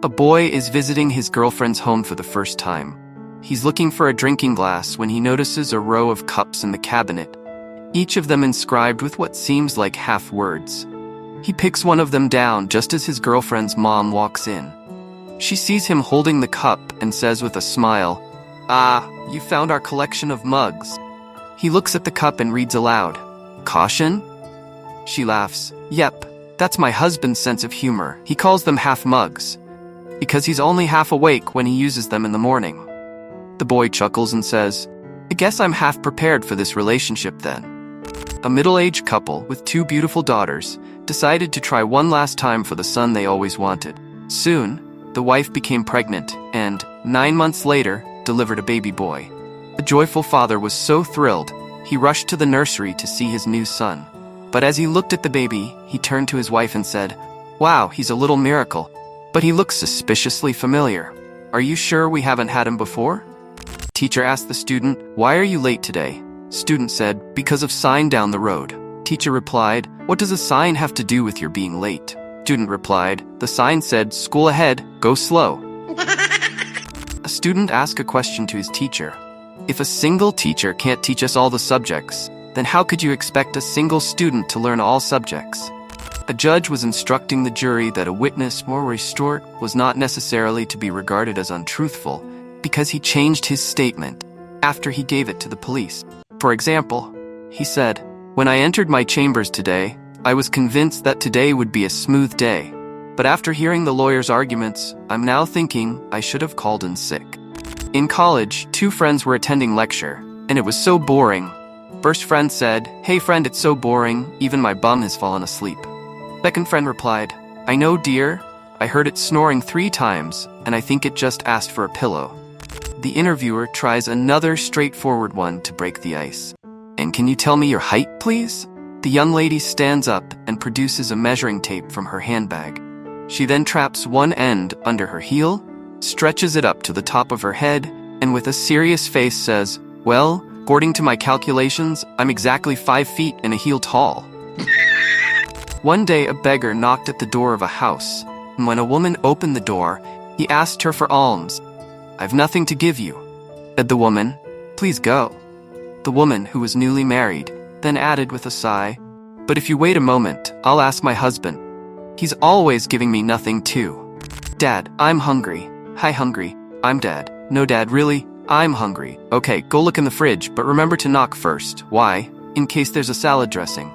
A boy is visiting his girlfriend's home for the first time. He's looking for a drinking glass when he notices a row of cups in the cabinet, each of them inscribed with what seems like half words. He picks one of them down just as his girlfriend's mom walks in. She sees him holding the cup and says with a smile, "Ah, you found our collection of mugs." He looks at the cup and reads aloud, "Caution?" She laughs. "Yep, that's my husband's sense of humor. He calls them half mugs, because he's only half awake when he uses them in the morning." The boy chuckles and says, "I guess I'm half prepared for this relationship then." A middle-aged couple with two beautiful daughters decided to try one last time for the son they always wanted. Soon, the wife became pregnant and, 9 months later, delivered a baby boy. The joyful father was so thrilled, he rushed to the nursery to see his new son. But as he looked at the baby, he turned to his wife and said, "Wow, he's a little miracle, but he looks suspiciously familiar. Are you sure we haven't had him before?" Teacher asked the student, "Why are you late today?" Student said, "Because of sign down the road." Teacher replied, "What does a sign have to do with your being late?" Student replied, "The sign said, 'School ahead, go slow.'" A student asked a question to his teacher. "If a single teacher can't teach us all the subjects, then how could you expect a single student to learn all subjects?" A judge was instructing the jury that a witness more restored was not necessarily to be regarded as untruthful because he changed his statement after he gave it to the police. For example, he said, "When I entered my chambers today, I was convinced that today would be a smooth day. But after hearing the lawyer's arguments, I'm now thinking I should have called in sick." In college, two friends were attending lecture, and it was so boring. First friend said, "Hey friend, it's so boring, even my bum has fallen asleep." Second friend replied, "I know, dear. I heard it snoring 3 times, and I think it just asked for a pillow." The interviewer tries another straightforward one to break the ice. "And can you tell me your height, please?" The young lady stands up and produces a measuring tape from her handbag. She then traps one end under her heel, stretches it up to the top of her head, and with a serious face says, "Well, according to my calculations, I'm exactly 5 feet and a heel tall." One day, a beggar knocked at the door of a house, and when a woman opened the door, he asked her for alms. "I've nothing to give you," said the woman. "Please go." The woman, who was newly married, then added with a sigh, "But if you wait a moment, I'll ask my husband. He's always giving me nothing too." "Dad, I'm hungry." "Hi, hungry." "I'm Dad." "No, Dad, really? I'm hungry." "Okay, go look in the fridge, but remember to knock first." "Why?" "In case there's a salad dressing."